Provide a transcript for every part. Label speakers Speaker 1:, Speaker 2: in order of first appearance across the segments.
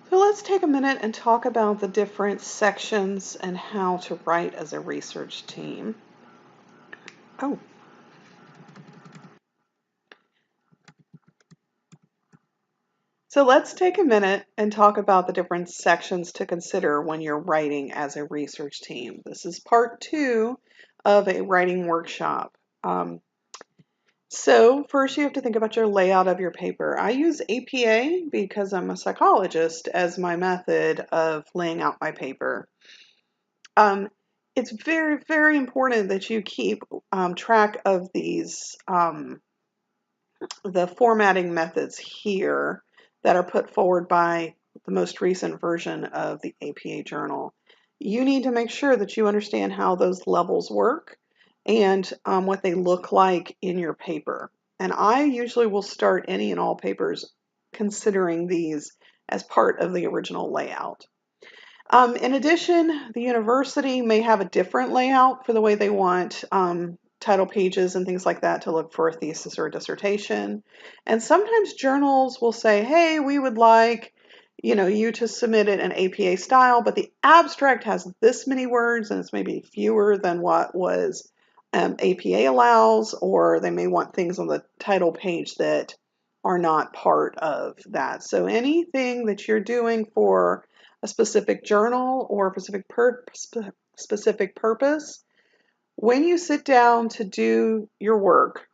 Speaker 1: So let's take a minute and talk about the different sections and how to write as a research team. Oh, so let's take a minute and talk about the different sections to consider when you're writing as a research team. This is part 2 of a writing workshop. So first you have to think about your layout of your paper. I use APA because I'm a psychologist as my method of laying out my paper. It's very, very important that you keep track of the formatting methods here that are put forward by the most recent version of the APA journal. You need to make sure that you understand how those levels work and what they look like in your paper. And I usually will start any and all papers considering these as part of the original layout. In addition, the university may have a different layout for the way they want title pages and things like that to look for a thesis or a dissertation. And sometimes journals will say, hey, we would like you to submit it in APA style, but the abstract has this many words and it's maybe fewer than what was APA allows, or they may want things on the title page that are not part of that. So anything that you're doing for a specific journal or a specific purpose, when you sit down to do your work,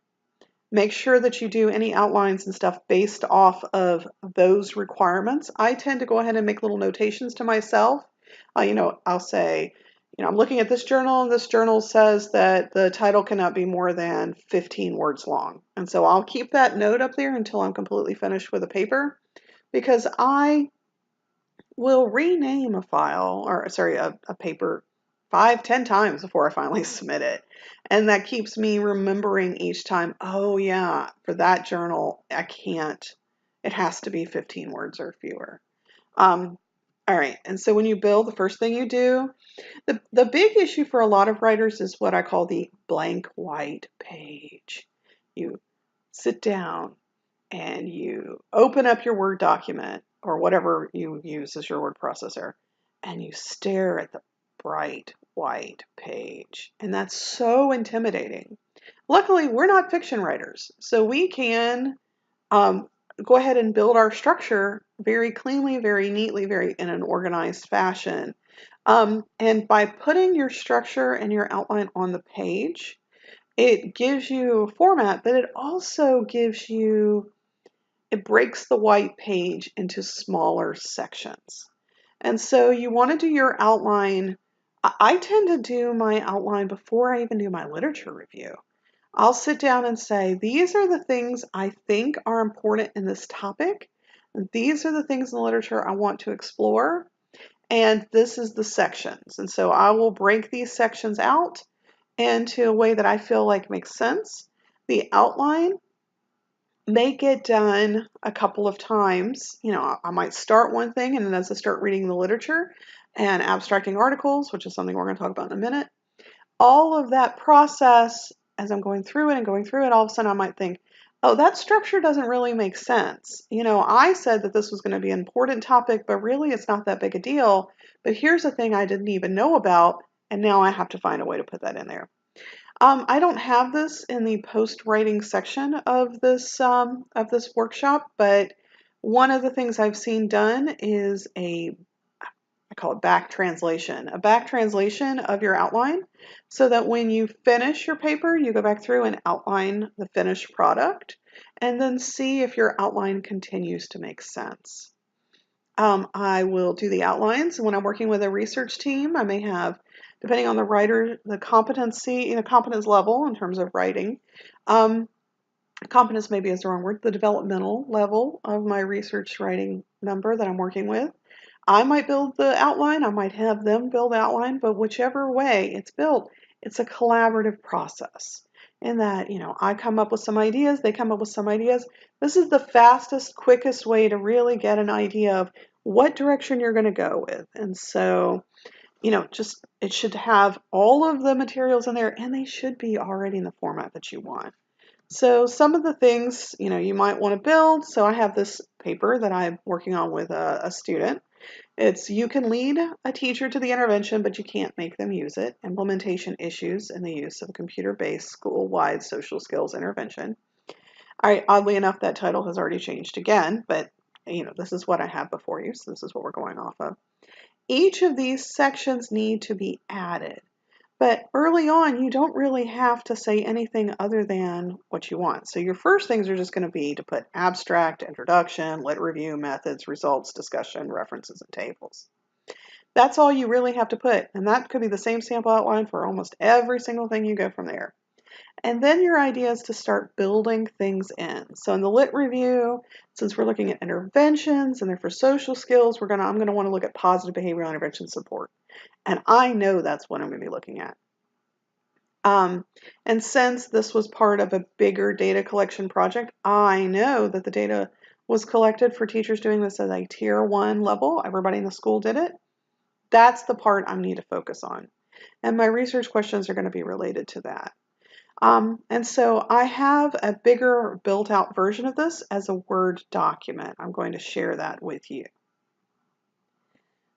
Speaker 1: make sure that you do any outlines and stuff based off of those requirements. I tend to go ahead and make little notations to myself. I'll say, I'm looking at this journal, and this journal says that the title cannot be more than 15 words long. And so I'll keep that note up there until I'm completely finished with the paper, because I will rename a file, or sorry, a paper 5, 10 times before I finally submit it. And that keeps me remembering each time, oh yeah, for that journal, I can't, it has to be 15 words or fewer. All right, and so when you build, the first thing you do, the big issue for a lot of writers is what I call the blank white page. You sit down and you open up your Word document or whatever you use as your word processor, and you stare at the bright white page. And that's so intimidating. Luckily, we're not fiction writers, so we can go ahead and build our structure very cleanly, very neatly, very in an organized fashion. And by putting your structure and your outline on the page, it gives you a format, but it also gives you, it breaks the white page into smaller sections. And so you want to do your outline. I tend to do my outline before I even do my literature review. I'll sit down and say, these are the things I think are important in this topic. These are the things in the literature I want to explore. And this is the sections. And so I will break these sections out into a way that I feel like makes sense. The outline, make it done a couple of times. I might start one thing, and then as I start reading the literature and abstracting articles, which is something we're going to talk about in a minute, all of that process, as I'm going through it and going through it, all of a sudden I might think, oh, that structure doesn't really make sense. I said that this was going to be an important topic, but really it's not that big a deal. But here's a thing I didn't even know about, and now I have to find a way to put that in there. I don't have this in the post-writing section of this workshop, but one of the things I've seen done is I call it back translation, a back translation of your outline, so that when you finish your paper, you go back through and outline the finished product, and then see if your outline continues to make sense. I will do the outlines when I'm working with a research team. I may have, depending on the writer, the competency, competence level in terms of writing. Competence maybe is the wrong word, the developmental level of my research writing member that I'm working with. I might build the outline, I might have them build the outline, but whichever way it's built, it's a collaborative process. In that, I come up with some ideas, they come up with some ideas. This is the fastest, quickest way to really get an idea of what direction you're going to go with. And so, just it should have all of the materials in there, and they should be already in the format that you want. So some of the things, you might want to build. So I have this paper that I'm working on with a student. It's you can lead a teacher to the intervention, but you can't make them use it. Implementation issues in the use of a computer-based school-wide social skills intervention. All right, oddly enough, that title has already changed again, but this is what I have before you, so this is what we're going off of. Each of these sections need to be added. But early on, you don't really have to say anything other than what you want. So your first things are just going to be to put abstract, introduction, lit review, methods, results, discussion, references, and tables. That's all you really have to put. And that could be the same sample outline for almost every single thing you go from there. And then your idea is to start building things in. So in the lit review, since we're looking at interventions and they're for social skills, I'm going to want to look at positive behavioral intervention support. And I know that's what I'm going to be looking at. And since this was part of a bigger data collection project, I know that the data was collected for teachers doing this at a tier 1 level. Everybody in the school did it. That's the part I need to focus on. And my research questions are going to be related to that. And so I have a bigger built out version of this as a Word document. I'm going to share that with you.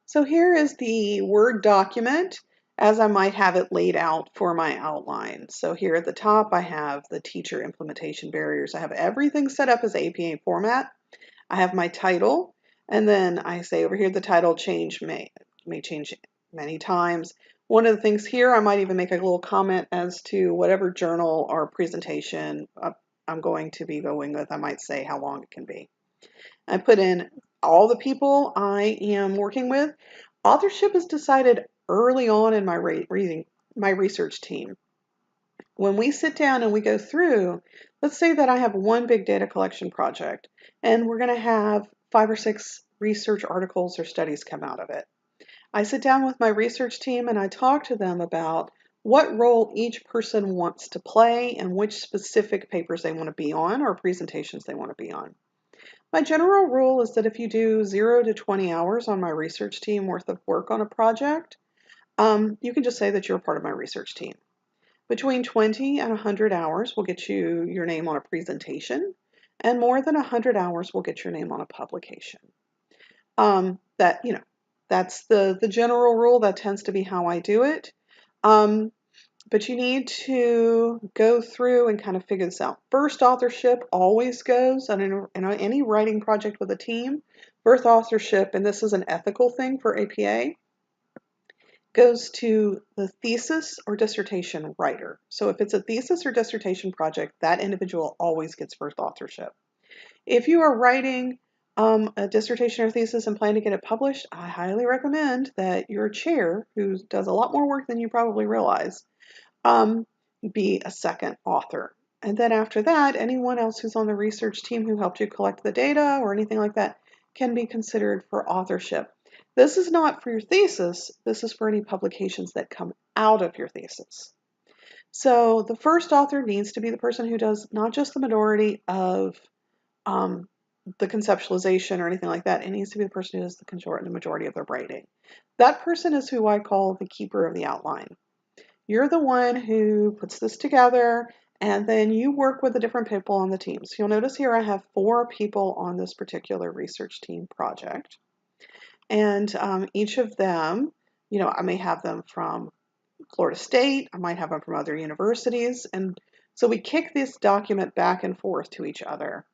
Speaker 1: So here is the Word document as I might have it laid out for my outline. So here at the top, I have the teacher implementation barriers. I have everything set up as APA format. I have my title, and then I say over here the title may change many times. One of the things here, I might even make a little comment as to whatever journal or presentation I'm going to be going with. I might say how long it can be. I put in all the people I am working with. Authorship is decided early on in my research team. When we sit down and we go through, let's say that I have one big data collection project, and we're going to have 5 or 6 research articles or studies come out of it. I sit down with my research team and I talk to them about what role each person wants to play and which specific papers they want to be on or presentations they want to be on. My general rule is that if you do 0 to 20 hours on my research team worth of work on a project, you can just say that you're a part of my research team. Between 20 and 100 hours will get you your name on a presentation, and more than 100 hours will get your name on a publication. That's the general rule. That tends to be how I do it. But you need to go through and kind of figure this out. First authorship always goes in any writing project with a team. First authorship, and this is an ethical thing for APA, goes to the thesis or dissertation writer. So if it's a thesis or dissertation project, that individual always gets first authorship. If you are writing a dissertation or thesis and plan to get it published, I highly recommend that your chair, who does a lot more work than you probably realize, be a second author. And then after that, anyone else who's on the research team who helped you collect the data or anything like that can be considered for authorship. This is not for your thesis, this is for any publications that come out of your thesis. So the first author needs to be the person who does not just the majority of the conceptualization or anything like that. It needs to be the person who does the majority of the writing. That person is who I call the keeper of the outline. You're the one who puts this together, and then you work with the different people on the team. So you'll notice here I have 4 people on this particular research team project. And each of them, I may have them from Florida State, I might have them from other universities. And so we kick this document back and forth to each other.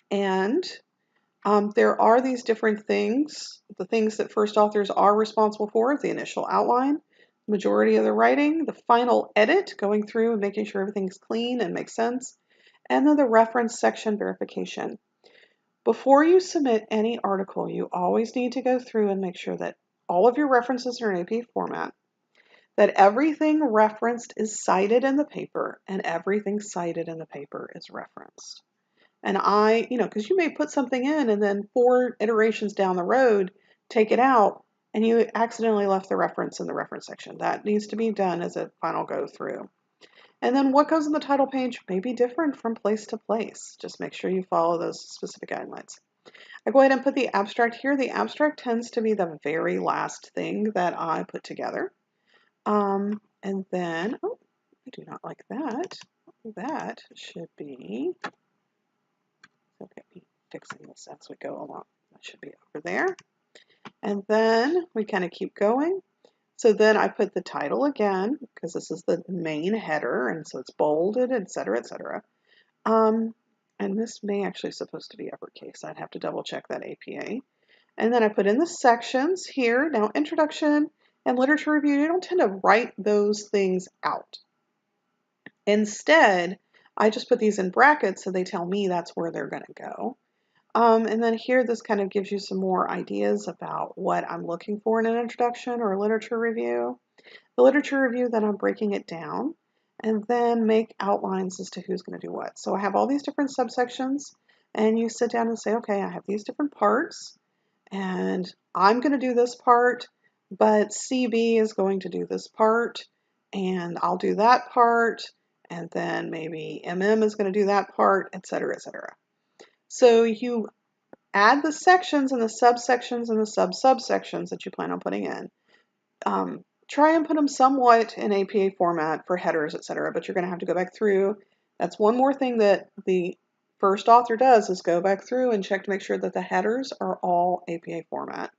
Speaker 1: And there are these different things. The things that first authors are responsible for: the initial outline, the majority of the writing, the final edit, going through and making sure everything's clean and makes sense, and then the reference section verification. Before you submit any article, you always need to go through and make sure that all of your references are in AP format, that everything referenced is cited in the paper, and everything cited in the paper is referenced. And because you may put something in and then 4 iterations down the road, take it out, and you accidentally left the reference in the reference section. That needs to be done as a final go through. And then what goes in the title page may be different from place to place. Just make sure you follow those specific guidelines. I go ahead and put the abstract here. The abstract tends to be the very last thing that I put together. And then, I do not like that. That should be... Okay, fixing this as we go along. That should be over there. And then we kind of keep going. So then I put the title again, because this is the main header, and so it's bolded, etc., etc. And this may actually supposed to be uppercase. I'd have to double check that APA. And then I put in the sections here. Now, introduction and literature review, you don't tend to write those things out. Instead, I just put these in brackets so they tell me that's where they're going to go. And then here, this kind of gives you some more ideas about what I'm looking for in an introduction or a literature review. The literature review, then I'm breaking it down and then make outlines as to who's going to do what. So I have all these different subsections, and you sit down and say, okay, I have these different parts, and I'm going to do this part, but CB is going to do this part, and I'll do that part, and then maybe MM is going to do that part, etc., etc. So you add the sections and the subsections and the sub-subsections that you plan on putting in. Try and put them somewhat in APA format for headers, etc., but you're going to have to go back through. That's one more thing that the first author does, is go back through and check to make sure that the headers are all APA format.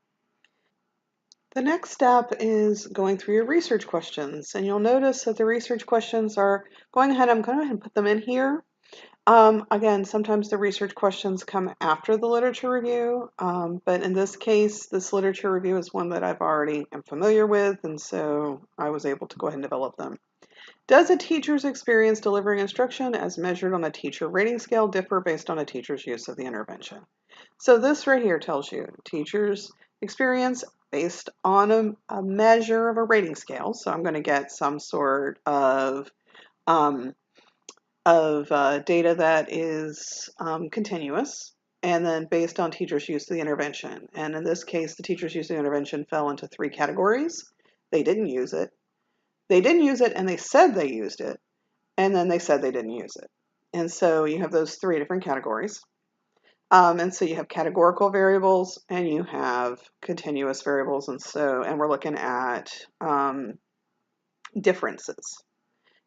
Speaker 1: The next step is going through your research questions, and you'll notice that the research questions are going ahead. I'm going to go ahead and put them in here. Again, sometimes the research questions come after the literature review, but in this case, this literature review is one that I've already am familiar with, and so I was able to go ahead and develop them. Does a teacher's experience delivering instruction as measured on a teacher rating scale differ based on a teacher's use of the intervention? So this right here tells you teacher's experience based on a measure of a rating scale. So I'm going to get some sort um, data that is continuous, and then based on teachers' use of the intervention. And in this case, the teachers' use of the intervention fell into 3 categories. They didn't use it. They didn't use it, and they said they used it, and then they said they didn't use it. And so you have those 3 different categories. And so you have categorical variables and you have continuous variables, and we're looking at differences.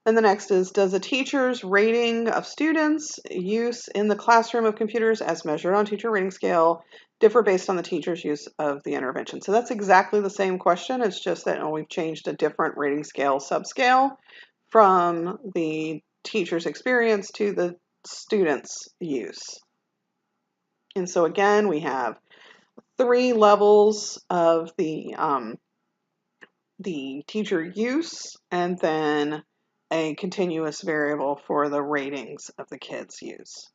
Speaker 1: And the next is, does a teacher's rating of students' use in the classroom of computers as measured on teacher rating scale differ based on the teacher's use of the intervention? So that's exactly the same question. It's just that we've changed a different rating scale subscale from the teacher's experience to the student's use. And so again, we have 3 levels of the teacher use, and then a continuous variable for the ratings of the kids' use.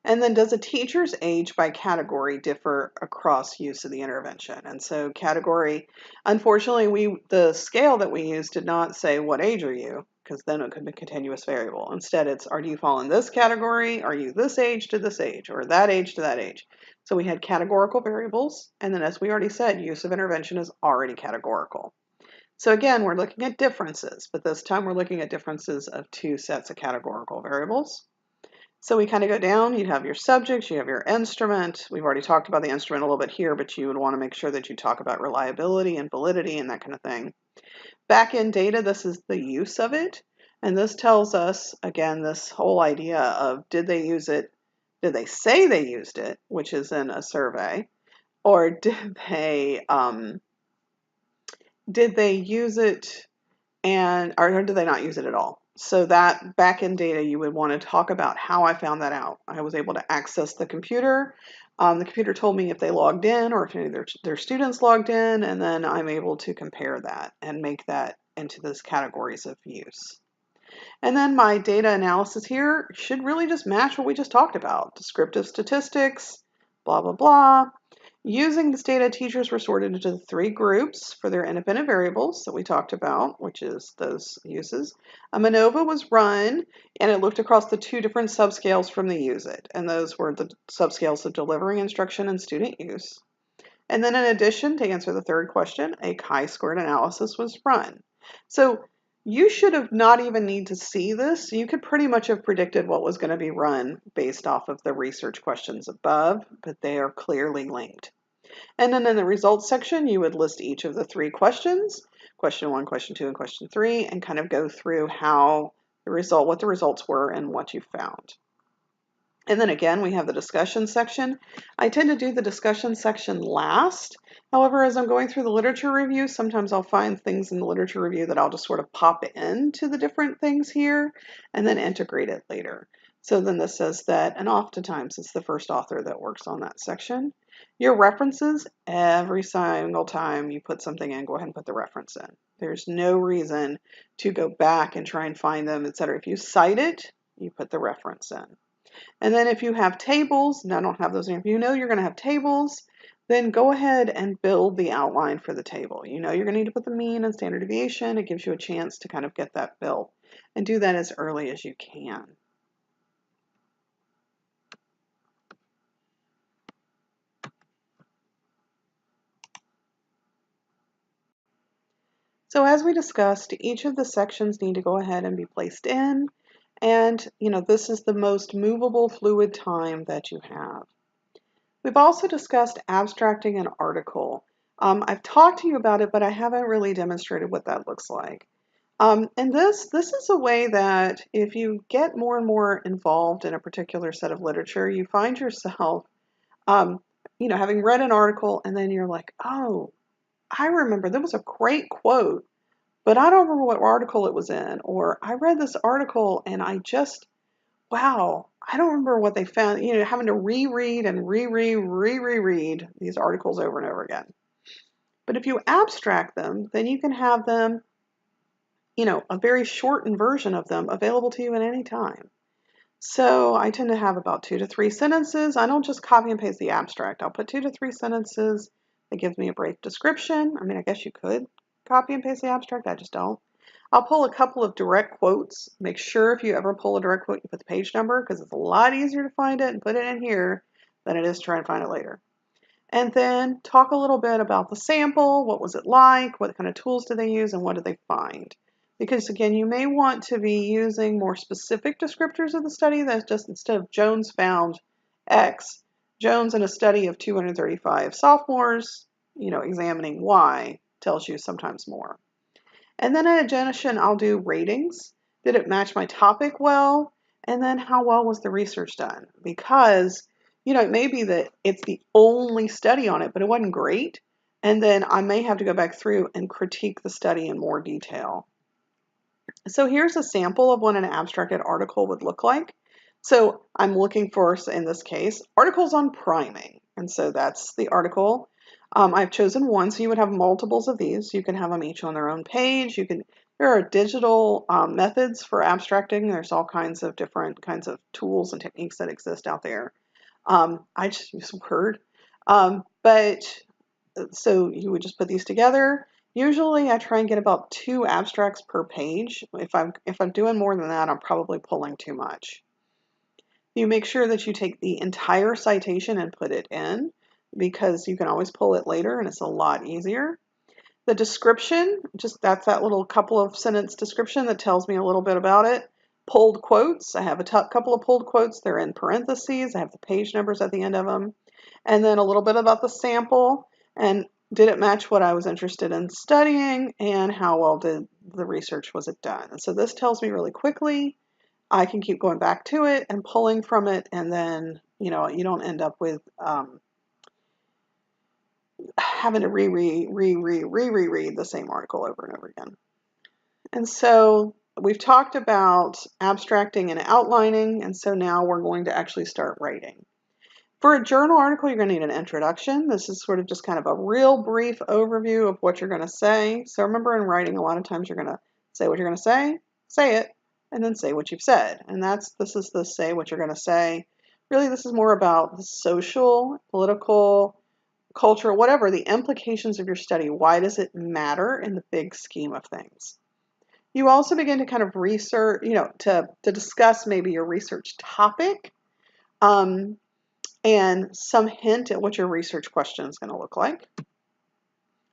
Speaker 1: And then, does a teacher's age by category differ across use of the intervention? And so category, unfortunately, the scale that we used did not say what age are you, because then it could be a continuous variable. Instead, it's, do you fall in this category? Are you this age to this age, or that age to that age? So we had categorical variables, and then as we already said, use of intervention is already categorical. So again, we're looking at differences, but this time we're looking at differences of 2 sets of categorical variables. So we kind of go down, you have your subjects, you have your instrument. We've already talked about the instrument a little bit here, but you would want to make sure that you talk about reliability and validity and that kind of thing. Back-end data, this is the use of it. And this tells us, again, this whole idea of, did they use it, did they say they used it, which is in a survey, or did they use it or did they not use it at all? So that back-end data, you would want to talk about how I found that out. I was able to access the computer. The computer told me if they logged in or if any of their students logged in, and then I'm able to compare that and make that into those categories of use. And then my data analysis here should really just match what we just talked about. Descriptive statistics, blah, blah, blah. Using this data, teachers were sorted into 3 groups for their independent variables that we talked about, which is those uses. A MANOVA was run, and it looked across the 2 different subscales from the use it, and those were the subscales of delivering instruction and student use. And then in addition, to answer the 3rd question, a chi-squared analysis was run. So you should have not even need to see this. You could pretty much have predicted what was going to be run based off of the research questions above, but they are clearly linked. And then in the results section, you would list each of the 3 questions, question 1, question 2, and question 3, and kind of go through what the results were and what you found. And then again, we have the discussion section. I tend to do the discussion section last. However, as I'm going through the literature review, sometimes I'll find things in the literature review that I'll just sort of pop into the different things here and then integrate it later. So then this says that, and oftentimes it's the first author that works on that section. Your references, every single time you put something in, go ahead and put the reference in. There's no reason to go back and try and find them, etc. If you cite it, you put the reference in. And then if you have tables, and I don't have those in, if you know you're going to have tables, then go ahead and build the outline for the table. You know you're going to need to put the mean and standard deviation. It gives you a chance to kind of get that built and do that as early as you can. So as we discussed, each of the sections need to go ahead and be placed in. And, this is the most movable fluid time that you have. We've also discussed abstracting an article. I've talked to you about it, but I haven't really demonstrated what that looks like. And this is a way that if you get more and more involved in a particular set of literature, you find yourself, having read an article and then you're like, oh, I remember there was a great quote, but I don't remember what article it was in. Or I read this article and wow, I don't remember what they found, having to reread and reread these articles over and over again. But if you abstract them, then you can have them, a very shortened version of them available to you at any time. So I tend to have about 2 to 3 sentences. I don't just copy and paste the abstract. I'll put 2 to 3 sentences that gives me a brief description. I mean, I guess you could copy and paste the abstract. I just don't. I'll pull a couple of direct quotes. Make sure if you ever pull a direct quote, you put the page number because it's a lot easier to find it and put it in here than it is to try and find it later. And then talk a little bit about the sample. What was it like? What kind of tools did they use? And what did they find? Because again, you may want to be using more specific descriptors of the study. That's just instead of Jones found X, Jones in a study of 235 sophomores, examining Y tells you sometimes more. And then in addition, I'll do ratings. Did it match my topic well? And then how well was the research done? Because, it may be that it's the only study on it, but it wasn't great. And then I may have to go back through and critique the study in more detail. So here's a sample of what an abstracted article would look like. So I'm looking for, in this case, articles on priming. And so that's the article. I've chosen one, so you would have multiples of these. You can have them each on their own page. There are digital methods for abstracting. There's all kinds of different kinds of tools and techniques that exist out there. I just use Word. So you would just put these together. Usually I try and get about 2 abstracts per page. If I'm doing more than that, I'm probably pulling too much. You make sure that you take the entire citation and put it in because you can always pull it later and it's a lot easier. The description, that's that little couple of sentence description that tells me a little bit about it. Pulled quotes, I have a couple of pulled quotes. They're in parentheses. I have the page numbers at the end of them. And then a little bit about the sample and did it match what I was interested in studying and how well did the research was it done. And so this tells me really quickly. I can keep going back to it and pulling from it, and then you don't end up with having to reread the same article over and over again. And so we've talked about abstracting and outlining, and so now we're going to actually start writing. For a journal article, you're going to need an introduction. This is sort of just kind of a real brief overview of what you're going to say. So remember in writing, a lot of times you're going to say what you're going to say it, and then say what you've said. And this is the say what you're going to say. Really, this is more about the social, political, cultural, whatever, the implications of your study. Why does it matter in the big scheme of things? You also begin to kind of research, to discuss maybe your research topic. And some hint at what your research question is going to look like.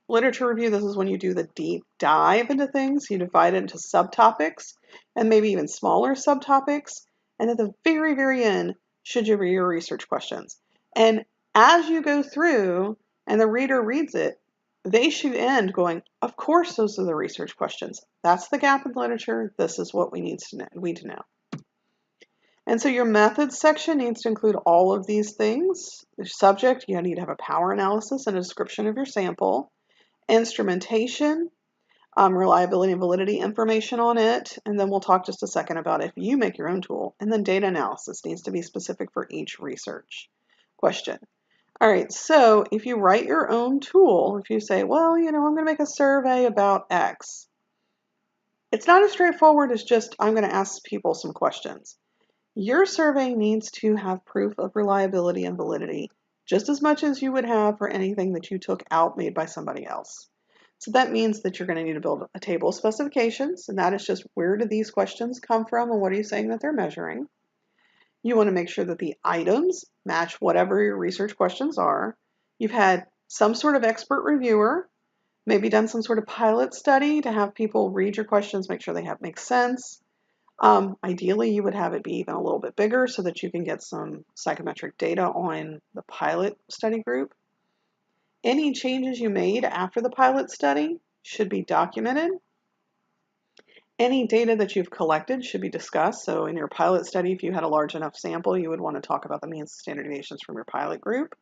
Speaker 1: Literature review, this is when you do the deep dive into things. You divide it into subtopics and maybe even smaller subtopics. And at the very, very end, should you read your research questions. And as you go through and the reader reads it, they should end going, of course, those are the research questions. That's the gap in literature. This is what we need to know. And so your methods section needs to include all of these things. The subject, you need to have a power analysis and a description of your sample. Instrumentation, reliability and validity information on it. And then we'll talk just a second about if you make your own tool. And then data analysis needs to be specific for each research question. All right, so if you write your own tool, if you say, well, I'm going to make a survey about X, it's not as straightforward as just, I'm going to ask people some questions. Your survey needs to have proof of reliability and validity just as much as you would have for anything that you took out made by somebody else. So that means that you're going to need to build a table of specifications, and that is just where do these questions come from and what are you saying that they're measuring. You want to make sure that the items match whatever your research questions are. You've had some sort of expert reviewer, maybe done some sort of pilot study to have people read your questions, make sure they make sense. Ideally, you would have it be even a little bit bigger so that you can get some psychometric data on the pilot study group. Any changes you made after the pilot study should be documented. Any data that you've collected should be discussed. So in your pilot study, if you had a large enough sample, you would want to talk about the means and standard deviations from your pilot group.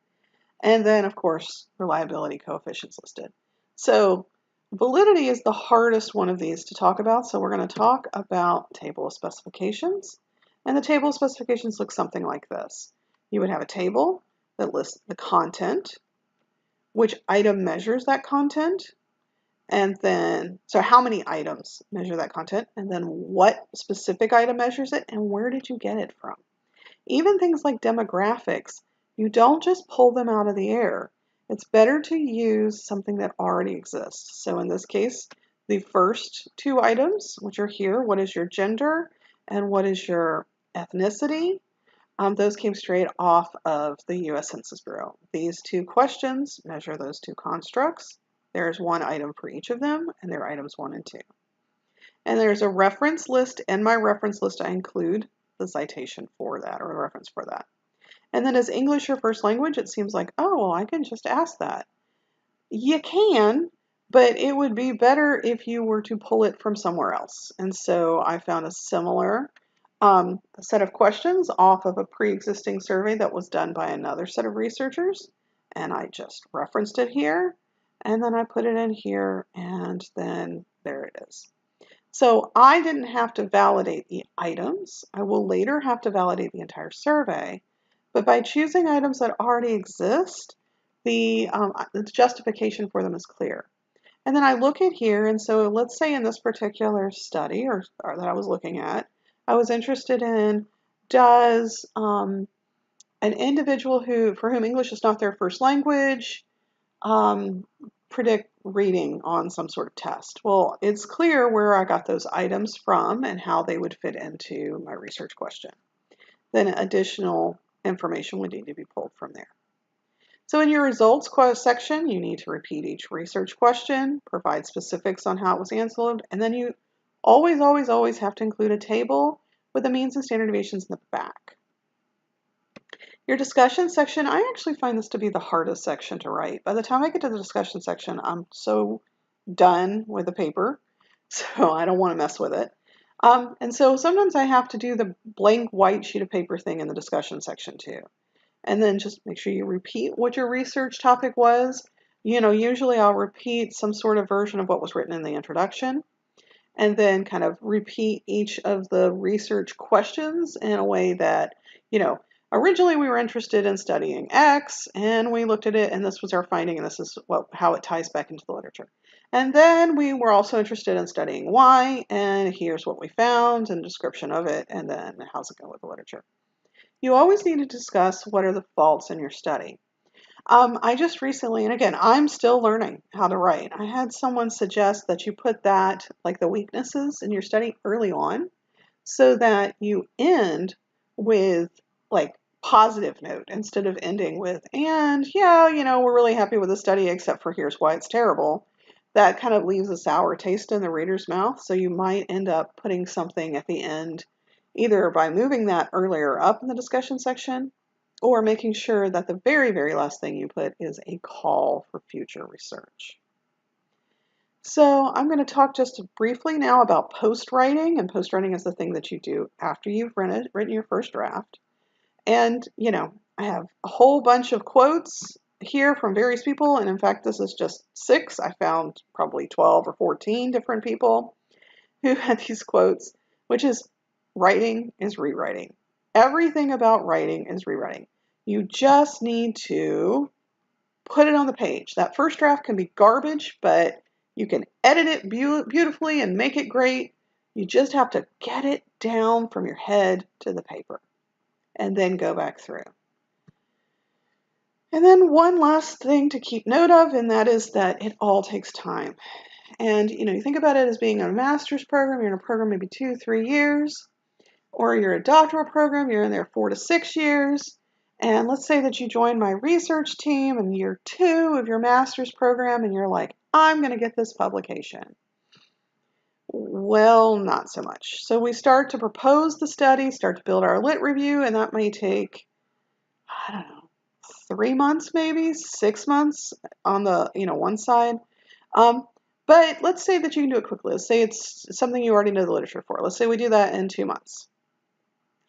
Speaker 1: And then, of course, reliability coefficients listed. So validity is the hardest one of these to talk about, so we're going to talk about table of specifications. And the table of specifications looks something like this. You would have a table that lists the content, which item measures that content, and then, so how many items measure that content, and then what specific item measures it, and where did you get it from? Even things like demographics, you don't just pull them out of the air. It's better to use something that already exists. So in this case, the first two items, which are here, what is your gender and what is your ethnicity? Those came straight off of the US Census Bureau. These two questions measure those two constructs. There's one item for each of them, and they're items 1 and 2. And there's a reference list. In my reference list, I include the citation for that or a reference for that. And then is English your first language? It seems like, oh, well, I can just ask that. You can, but it would be better if you were to pull it from somewhere else. And so I found a similar set of questions off of a pre-existing survey that was done by another set of researchers. And I just referenced it here. And then I put it in here, and then there it is. So I didn't have to validate the items. I will later have to validate the entire survey. But by choosing items that already exist, the justification for them is clear. And then I look at here, and so let's say in this particular study or that I was looking at, I was interested in, does an individual for whom English is not their first language predict reading on some sort of test? Well, it's clear where I got those items from and how they would fit into my research question. Then additional information would need to be pulled from there. So in your results section, you need to repeat each research question, provide specifics on how it was answered, and then you always, always, always have to include a table with the means and standard deviations in the back. Your discussion section, I actually find this to be the hardest section to write. By the time I get to the discussion section, I'm so done with the paper, so I don't want to mess with it. And so sometimes I have to do the blank white sheet of paper thing in the discussion section too. And then just make sure you repeat what your research topic was. Usually I'll repeat some sort of version of what was written in the introduction, and then kind of repeat each of the research questions in a way that, originally we were interested in studying X, and we looked at it, and this was our finding, and this is how it ties back into the literature. And then we were also interested in studying Y, and here's what we found, and description of it, and then how's it go with the literature. You always need to discuss what are the faults in your study. I just recently, and again, I'm still learning how to write. I had someone suggest that you put that, like the weaknesses in your study early on, so that you end with like positive note instead of ending with, and yeah, we're really happy with the study except for here's why it's terrible. That kind of leaves a sour taste in the reader's mouth, so you might end up putting something at the end, either by moving that earlier up in the discussion section or making sure that the very, very last thing you put is a call for future research. So I'm going to talk just briefly now about post writing, and post writing is the thing that you do after you've written your first draft. And, I have a whole bunch of quotes here from various people. And in fact, this is just six. I found probably 12 or 14 different people who had these quotes, which is writing is rewriting. Everything about writing is rewriting. You just need to put it on the page. That first draft can be garbage, but you can edit it beautifully and make it great. You just have to get it down from your head to the paper and then go back through. And then one last thing to keep note of, and that is that it all takes time. And you think about it as being a master's program, you're in a program maybe 2-3 years, or you're a doctoral program, you're in there 4 to 6 years. And let's say that you join my research team in year 2 of your master's program, and you're like, I'm going to get this publication. Well, not so much. So we start to propose the study, start to build our lit review, and that may take, I don't know, 3 months, maybe 6 months on the one side. Um, but let's say that you can do it quickly. Let's say it's something you already know the literature for. Let's say we do that in 2 months.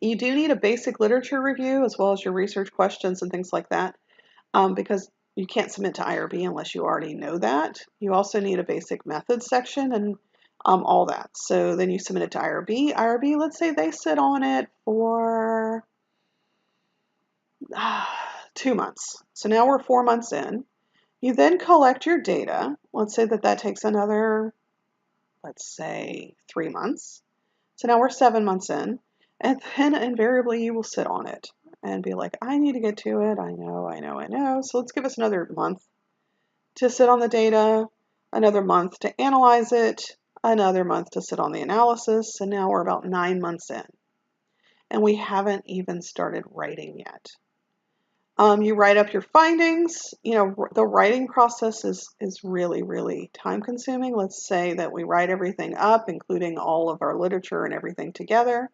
Speaker 1: You do need a basic literature review as well as your research questions and things like that, because you can't submit to IRB unless you already know that. You also need a basic methods section and all that. So then you submit it to IRB. IRB, let's say they sit on it for 2 months. So now we're 4 months in. You then collect your data. Let's say that takes another, let's say, 3 months. So now we're 7 months in. And then invariably you will sit on it and be like, I need to get to it. I know. So let's give us another month to sit on the data, another month to analyze it, another month to sit on the analysis. And now we're about 9 months in. And we haven't even started writing yet. You write up your findings. The writing process is really, really time consuming. Let's say that we write everything up, including all of our literature and everything together,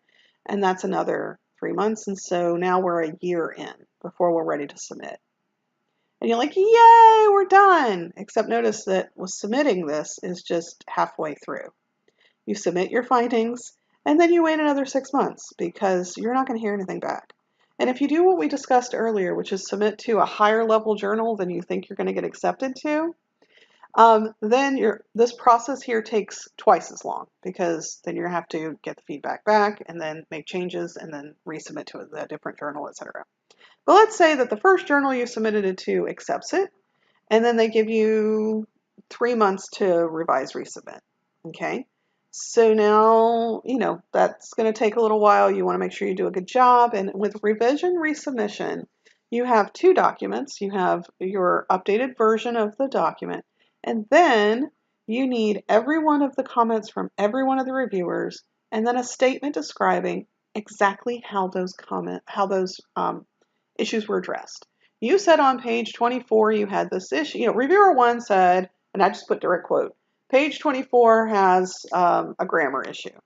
Speaker 1: and that's another 3 months. And so now we're a year in before we're ready to submit. And you're like, yay, we're done. Except notice that with submitting this is just halfway through. You submit your findings, and then you wait another 6 months because you're not going to hear anything back. And if you do what we discussed earlier, which is submit to a higher level journal than you think you're going to get accepted to, then this process here takes twice as long, because then you have to get the feedback back and then make changes and then resubmit to a different journal, etc. But let's say that the first journal you submitted it to accepts it, and then they give you 3 months to revise, resubmit. Okay? So now, that's going to take a little while. You want to make sure you do a good job. And with revision resubmission, you have two documents. You have your updated version of the document, and then you need every one of the comments from every one of the reviewers, and then a statement describing exactly how those issues were addressed. You said on page 24 you had this issue. Reviewer 1 said, and I just put direct quote, page 24 has a grammar issue.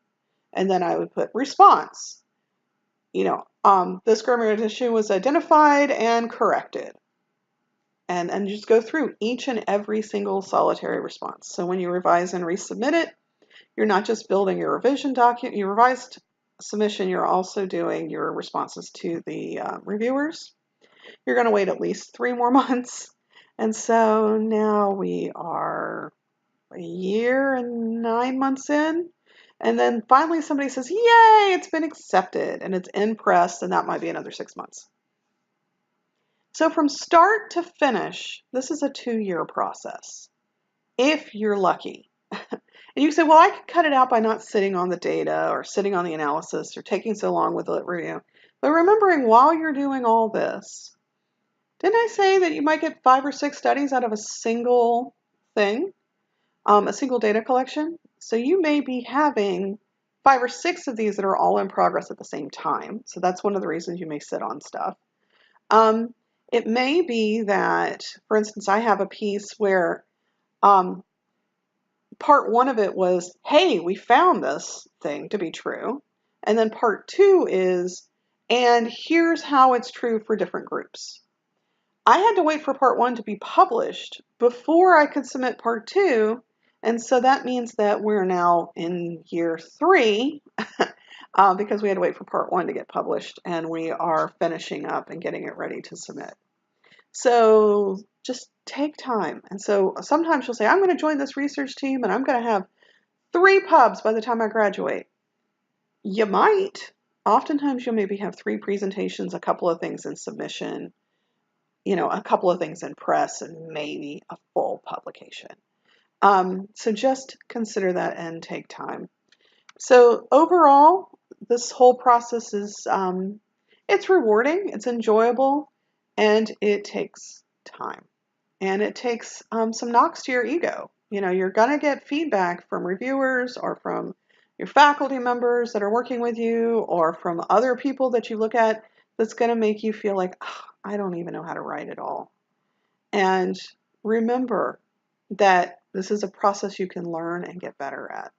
Speaker 1: And then I would put response. This grammar issue was identified and corrected. And just go through each and every single solitary response. So when you revise and resubmit it, you're not just building your revision document, your revised submission, you're also doing your responses to the reviewers. You're going to wait at least 3 more months. And so now we are a year and 9 months in. And then finally somebody says, yay, it's been accepted, and it's in press, and that might be another 6 months. So from start to finish, this is a 2-year process, if you're lucky. And you say, well, I could cut it out by not sitting on the data or sitting on the analysis or taking so long with the lit review. But remembering while you're doing all this, didn't I say that you might get 5 or 6 studies out of a single thing, a single data collection? So you may be having 5 or 6 of these that are all in progress at the same time. So that's one of the reasons you may sit on stuff. It may be that, for instance, I have a piece where part 1 of it was, hey, we found this thing to be true. And then part 2 is, and here's how it's true for different groups. I had to wait for part 1 to be published before I could submit part 2, And so that means that we're now in year 3 because we had to wait for part 1 to get published, and we are finishing up and getting it ready to submit. So just take time. And so sometimes you'll say, I'm going to join this research team and I'm going to have 3 pubs by the time I graduate. You might. Oftentimes you'll maybe have 3 presentations, a couple of things in submission, a couple of things in press, and maybe a full publication. So just consider that and take time. So overall, this whole process is it's rewarding, it's enjoyable, and it takes time. And it takes some knocks to your ego. You're going to get feedback from reviewers or from your faculty members that are working with you or from other people that you look at that's going to make you feel like, oh, I don't even know how to write it all. And remember that this is a process you can learn and get better at.